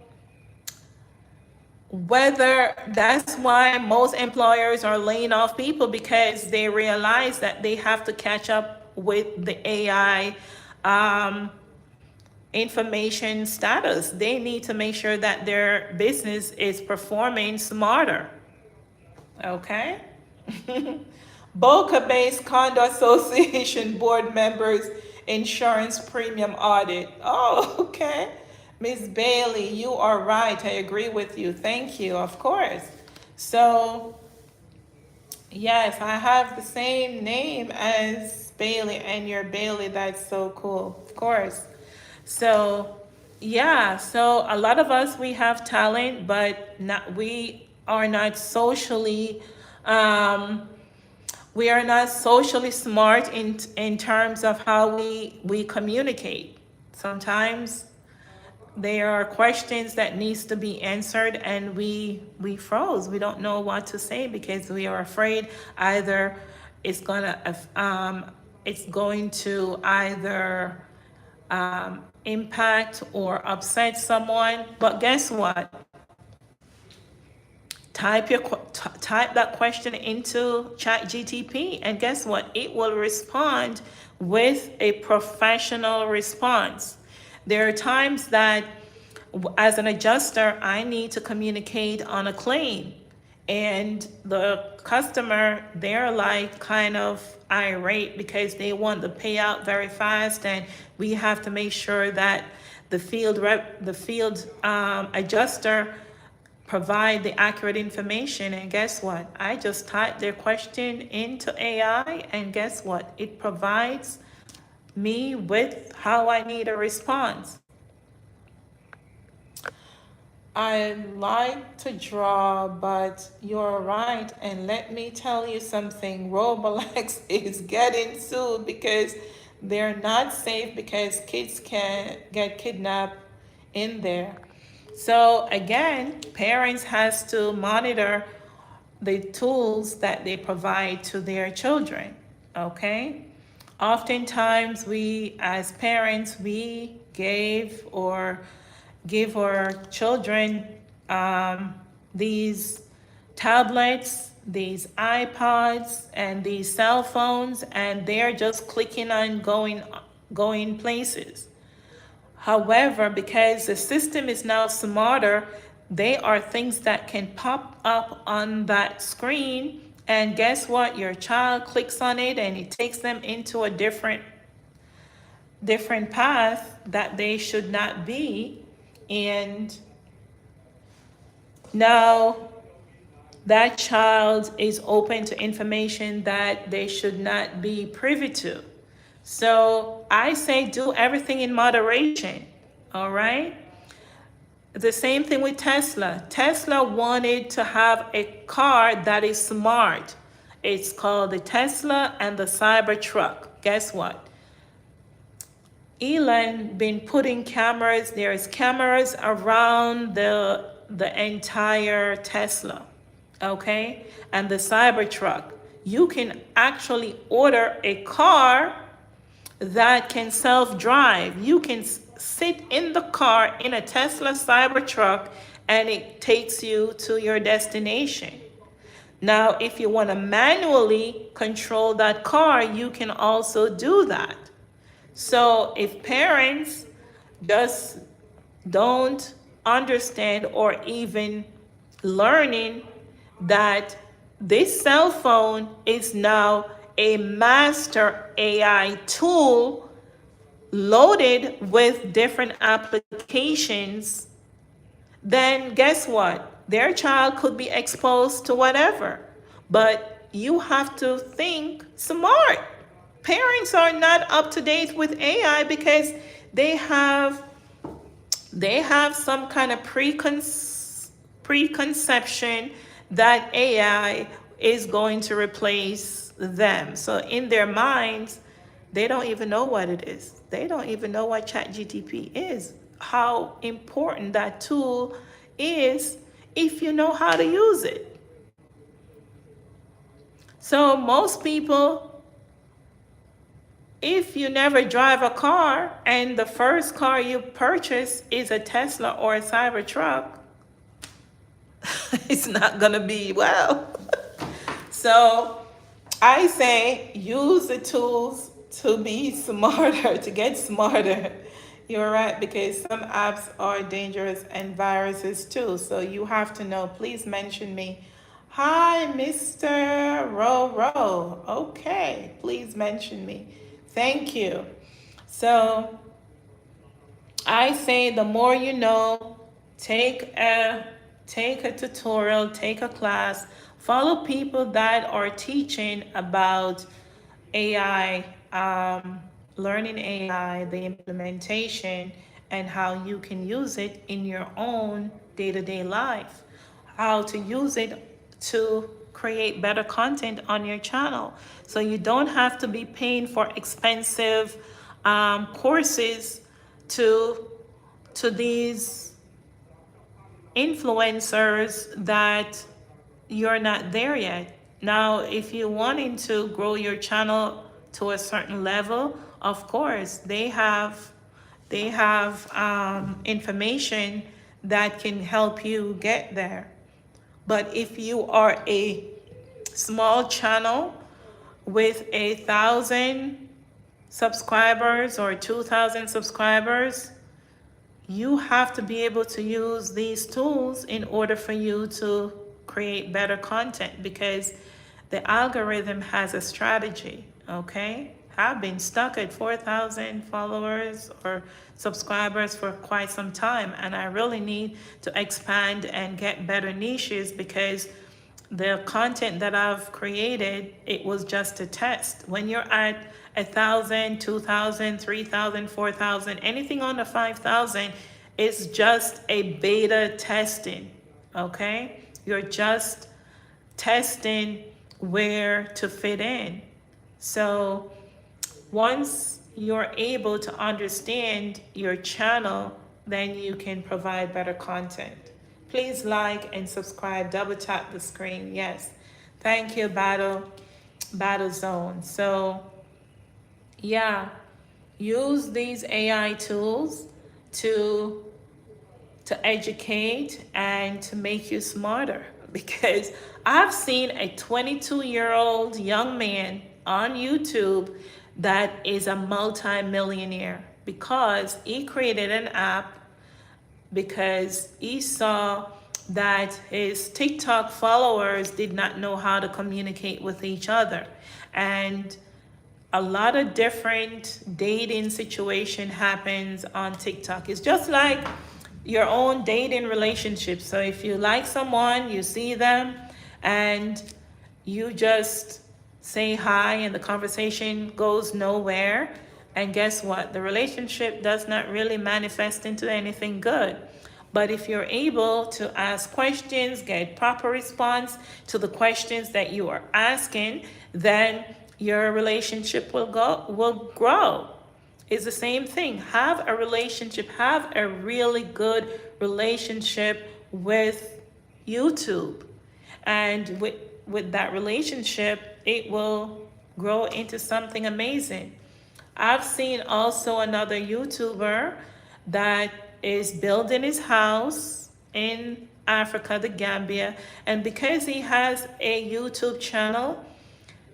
whether that's why most employers are laying off people, because they realize that they have to catch up with the AI information status. They need to make sure that their business is performing smarter. Okay? Boca-based condo association board members insurance premium audit. Oh, okay. Miss Bailey, you are right. I agree with you. Thank you. Of course. So, yes, I have the same name as Bailey, and you're Bailey. That's so cool. Of course. So, yeah, so a lot of us, we have talent, but we are not socially smart in terms of how we communicate. Sometimes there are questions that needs to be answered, and we froze. We don't know what to say, because we are afraid either it's going to either impact or upset someone. But guess what? Type that question into ChatGTP, and guess what? It will respond with a professional response. There are times that, as an adjuster, I need to communicate on a claim, and the customer, they're like kind of irate because they want the payout very fast, and we have to make sure that the field adjuster provide the accurate information. And guess what? I just type their question into AI, and guess what? It provides me with how I need a response. I like to draw, but you're right. And let me tell you something, Roblox is getting sued because they're not safe because kids can get kidnapped in there. So again, parents has to monitor the tools that they provide to their children, okay? Oftentimes we as parents, we gave or give our children these tablets, these iPods, and these cell phones, and they're just clicking on going places. However, because the system is now smarter, they are things that can pop up on that screen. And guess what? Your child clicks on it and it takes them into a different path that they should not be. And now that child is open to information that they should not be privy to. So I say do everything in moderation, all right? The same thing with Tesla. Tesla wanted to have a car that is smart. It's called the Tesla and the Cybertruck. Guess what? Elon been putting cameras, there's cameras around the entire Tesla, okay? And the Cybertruck. You can actually order a car that can self-drive. You can sit in the car in a Tesla Cybertruck and it takes you to your destination. Now, if you want to manually control that car, you can also do that. So if parents just don't understand or even learning that this cell phone is now a master AI tool loaded with different applications, then guess what? Their child could be exposed to whatever. But you have to think smart. Parents are not up to date with AI because they have some kind of preconception that AI is going to replace them. So in their minds, they don't even know what it is. They don't even know what ChatGPT is, how important that tool is if you know how to use it. So most people, if you never drive a car and the first car you purchase is a Tesla or a Cybertruck, it's not gonna be well. So I say use the tools to be smarter, to get smarter. You're right, because some apps are dangerous and viruses too. So you have to know. Please mention me. Hi, Mr. Ro. Okay, please mention me. Thank you. So I say the more you know, take a tutorial, take a class, follow people that are teaching about AI, learning AI, the implementation, and how you can use it in your own day-to-day life, how to use it to create better content on your channel. So you don't have to be paying for expensive courses to these influencers that you're not there yet. Now, if you're wanting to grow your channel to a certain level, of course, they have information that can help you get there. But if you are a small channel with 1,000 subscribers or 2,000 subscribers, you have to be able to use these tools in order for you to create better content, because the algorithm has a strategy, okay? I've been stuck at 4,000 followers or subscribers for quite some time, and I really need to expand and get better niches, because the content that I've created, it was just a test. When you're at 1,000, 2,000, 3,000, 4,000, anything under 5,000, It's just a beta testing, okay? You're just testing where to fit in. So once you're able to understand your channel, then you can provide better content. Please like and subscribe. Double tap the screen. Yes. Thank you, Battle Zone. So yeah, use these AI tools to educate and to make you smarter, because I've seen a 22-year-old young man on YouTube that is a multi-millionaire because he created an app because he saw that his TikTok followers did not know how to communicate with each other. And a lot of different dating situation happens on TikTok. It's just like your own dating relationship. So if you like someone, you see them and you just say hi and the conversation goes nowhere. And guess what? The relationship does not really manifest into anything good. But if you're able to ask questions, get proper response to the questions that you are asking, then your relationship will grow. It's the same thing. Have a relationship, have a really good relationship with YouTube. And with that relationship, it will grow into something amazing. I've seen also another YouTuber that is building his house in Africa, the Gambia, and because he has a YouTube channel,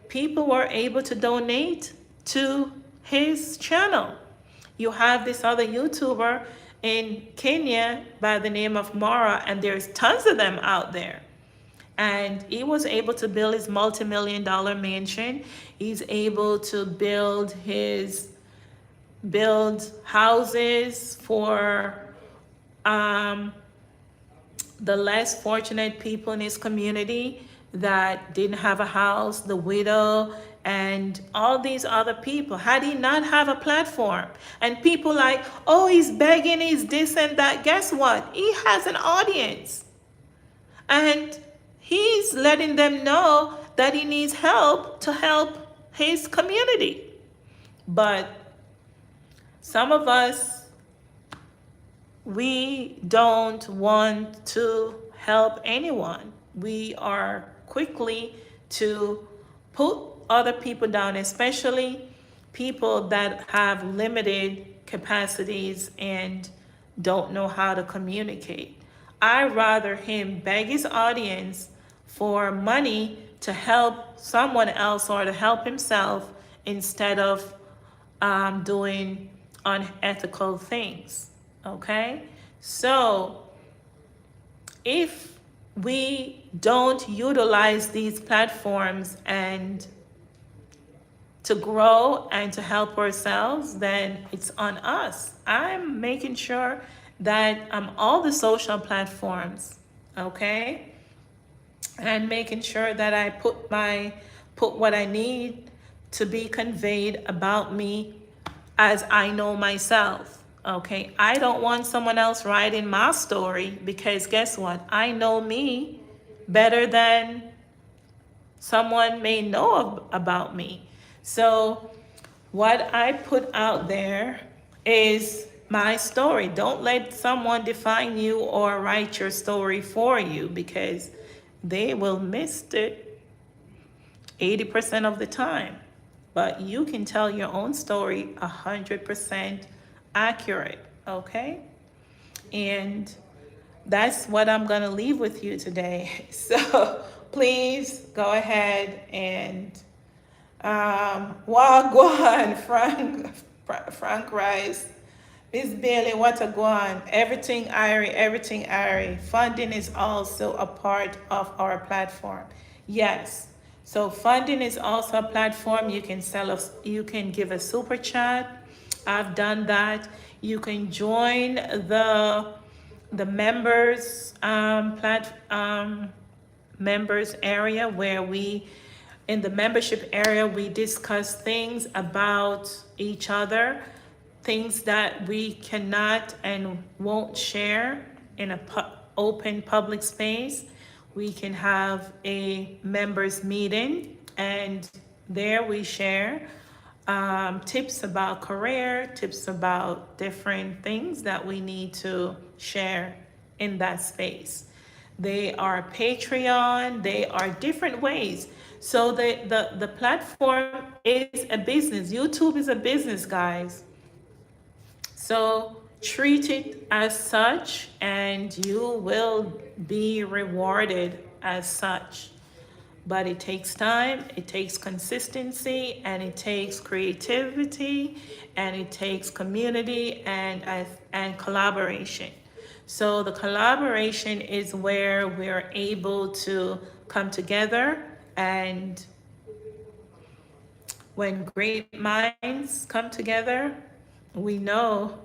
people were able to donate to his channel. You have this other YouTuber in Kenya by the name of Mara, and there's tons of them out there. And he was able to build his multi-million-dollar mansion. He's able to build houses for the less fortunate people in his community that didn't have a house, the widow, and all these other people. Had he not have a platform, and people like, oh, he's begging, he's this and that. Guess what? He has an audience. And he's letting them know that he needs help to help his community. But some of us, we don't want to help anyone. We are quickly to put other people down, especially people that have limited capacities and don't know how to communicate. I'd rather him beg his audience for money to help someone else or to help himself instead of doing unethical things. Okay? So if we don't utilize these platforms and to grow and to help ourselves, then it's on us. I'm making sure that I'm all the social platforms, okay? And making sure that I put what I need to be conveyed about me as I know myself, okay? I don't want someone else writing my story, because guess what? I know me better than someone may know about me. So what I put out there is my story. Don't let someone define you or write your story for you, because they will miss it 80% of the time. But you can tell your own story 100% accurate, okay? And that's what I'm gonna leave with you today. So please go ahead and Wagwan, Frank Rice, Miss Bailey, what a go on. Everything Irie. Funding is also a part of our platform. Yes. So funding is also a platform. You can you can give a super chat. I've done that. You can join the members members area, where in the membership area we discuss things about each other, things that we cannot and won't share in a open public space, we can have a members meeting, and there we share tips about career, tips about different things that we need to share in that space. They are Patreon, they are different ways. So the platform is a business. YouTube is a business, guys. So treat it as such, and you will be rewarded as such. But it takes time, it takes consistency, and it takes creativity, and it takes community and collaboration. So the collaboration is where we're able to come together, and when great minds come together, we know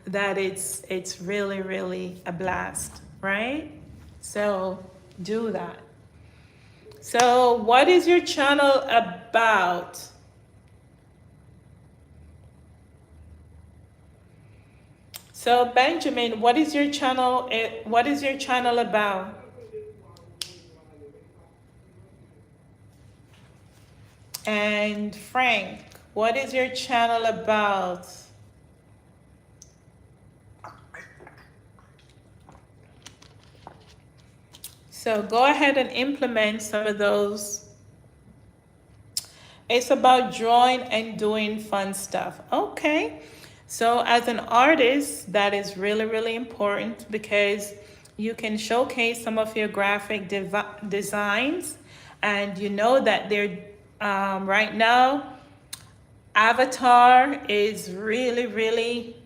that it's really, really a blast, right? So do that. So what is your channel about? So Benjamin, what is your channel? What is your channel about? And Frank, what is your channel about? So go ahead and implement some of those. It's about drawing and doing fun stuff. Okay. So as an artist, that is really, really important because you can showcase some of your graphic designs, and you know that they're right now, Avatar is really, really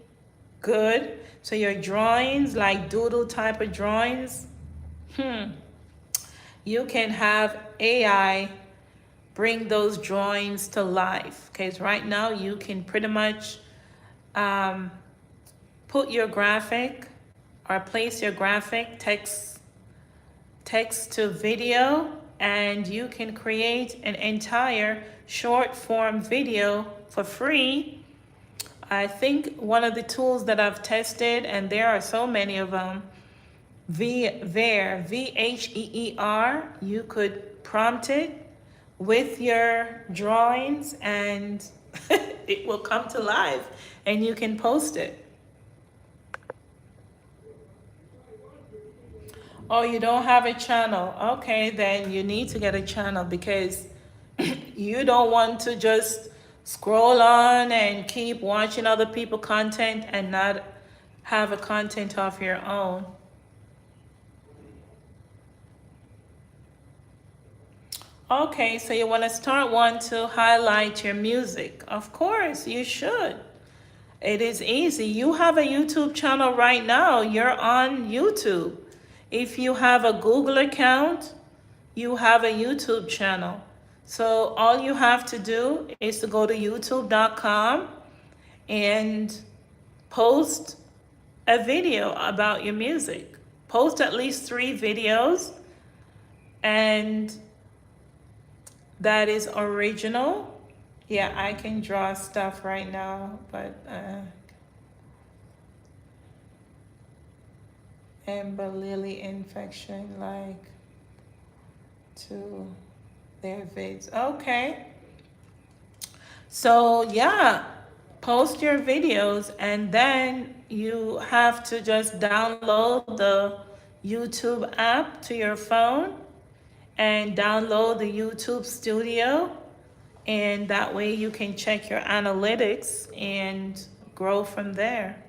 good. So your drawings, like doodle type of drawings, you can have AI bring those drawings to life. Because right now you can pretty much put your graphic or place your graphic text to video, and you can create an entire short form video for free. I think one of the tools that I've tested, and there are so many of them, Vheer, Vheer, you could prompt it with your drawings and it will come to life and you can post it. Oh, you don't have a channel. Okay, then you need to get a channel because you don't want to just scroll on and keep watching other people's content and not have a content of your own. Okay, so you want to start one to highlight your music. Of course, you should. It is easy. You have a YouTube channel right now. You're on YouTube. If you have a Google account, you have a YouTube channel. So all you have to do is to go to youtube.com and post a video about your music. Post at least 3 videos, and that is original. Yeah, I can draw stuff right now, but Amber Lily infection, like to their vids. Okay. So yeah, post your videos, and then you have to just download the YouTube app to your phone and download the YouTube Studio, and that way you can check your analytics and grow from there.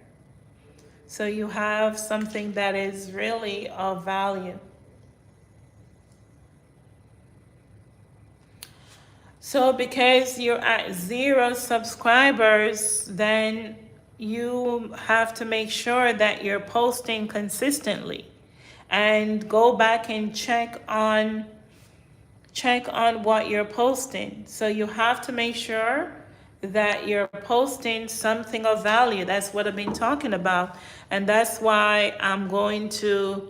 So you have something that is really of value. So because you're at 0 subscribers, then you have to make sure that you're posting consistently and go back and check on what you're posting. So you have to make sure that you're posting something of value. That's what I've been talking about. And that's why I'm going to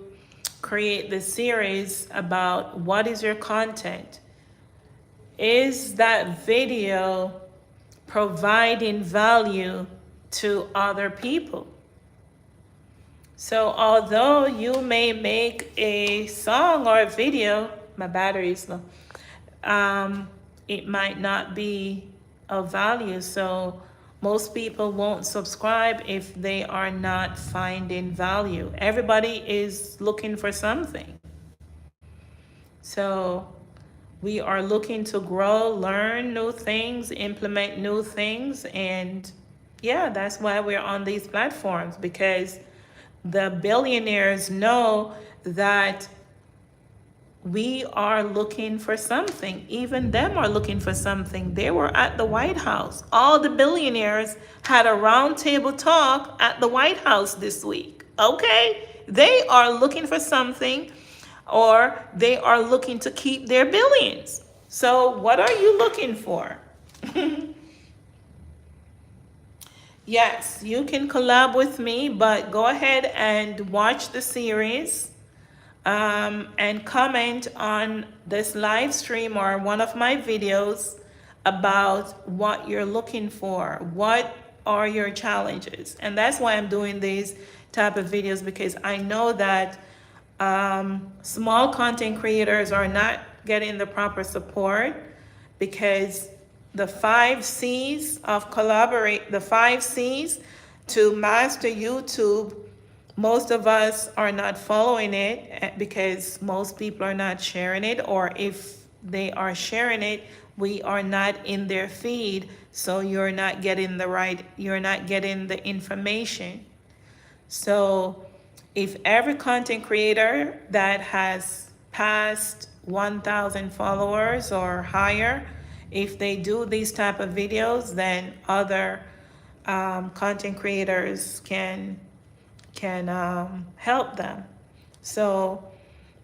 create this series about what is your content. Is that video providing value to other people. So although you may make a song or a video, my battery is low, it might not be of value. So most people won't subscribe if they are not finding value. Everybody is looking for something. So we are looking to grow, learn new things, implement new things. And yeah, that's why we're on these platforms, because the billionaires know that we are looking for something. Even them are looking for something. They were at the White House. All the billionaires had a roundtable talk at the White House this week. Okay? They are looking for something, or they are looking to keep their billions. So what are you looking for? Yes, you can collab with me, but go ahead and watch the series, and comment on this live stream or one of my videos about what you're looking for. What are your challenges? And that's why I'm doing these type of videos, because I know that small content creators are not getting the proper support, because the 5 C's of collaborate, the 5 C's to master YouTube, most of us are not following it because most people are not sharing it, or if they are sharing it, we are not in their feed, so you're not getting the information. So if every content creator that has passed 1,000 followers or higher, if they do these type of videos, then other content creators can help them. So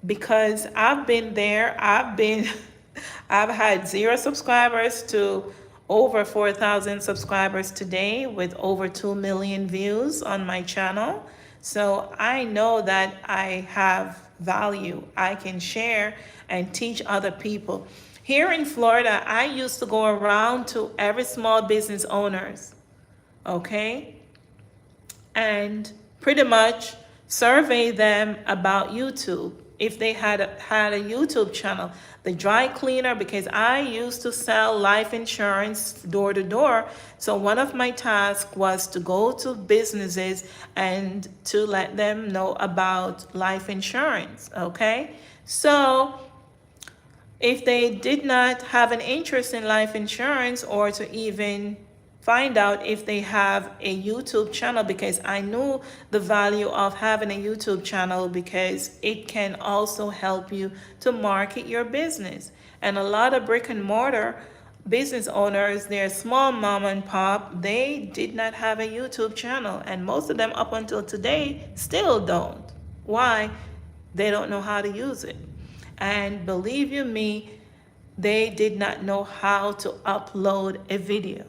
because I've been there, I've had 0 subscribers to over 4,000 subscribers today, with over 2 million views on my channel. So I know that I have value. I can share and teach other people. Here in Florida, I used to go around to every small business owners, okay? And pretty much survey them about YouTube, if they had a YouTube channel. The dry cleaner, because I used to sell life insurance door to door. So one of my tasks was to go to businesses and to let them know about life insurance, okay? So if they did not have an interest in life insurance, or to even find out if they have a YouTube channel, because I knew the value of having a YouTube channel, because it can also help you to market your business. And a lot of brick and mortar business owners, they're small mom and pop, they did not have a YouTube channel. And most of them up until today still don't. Why? They don't know how to use it. And believe you me, they did not know how to upload a video.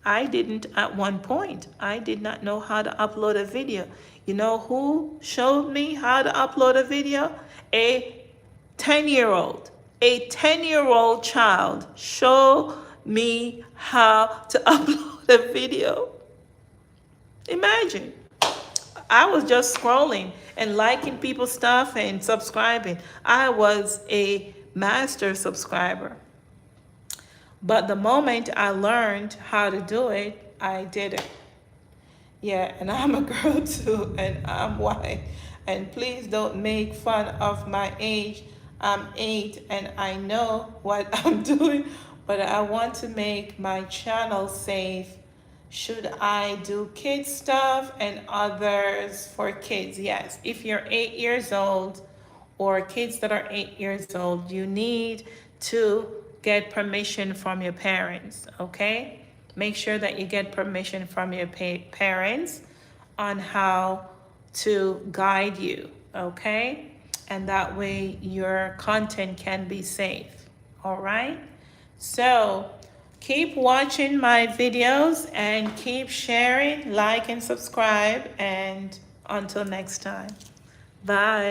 I didn't at one point. I did not know how to upload a video. You know who showed me how to upload a video? A 10-year-old. A 10-year-old child showed me how to upload a video. Imagine. I was just scrolling and liking people's stuff and subscribing. I was a master subscriber. But the moment I learned how to do it, I did it. Yeah, and I'm a girl too, and I'm white. And please don't make fun of my age. I'm 8 and I know what I'm doing, but I want to make my channel safe. Should I do kids stuff and others for kids? Yes, if you're 8 years old or kids that are 8 years old, you need to get permission from your parents, okay? Make sure that you get permission from your parents on how to guide you, okay? And that way your content can be safe, all right? So keep watching my videos and keep sharing, like, and subscribe. And until next time, bye.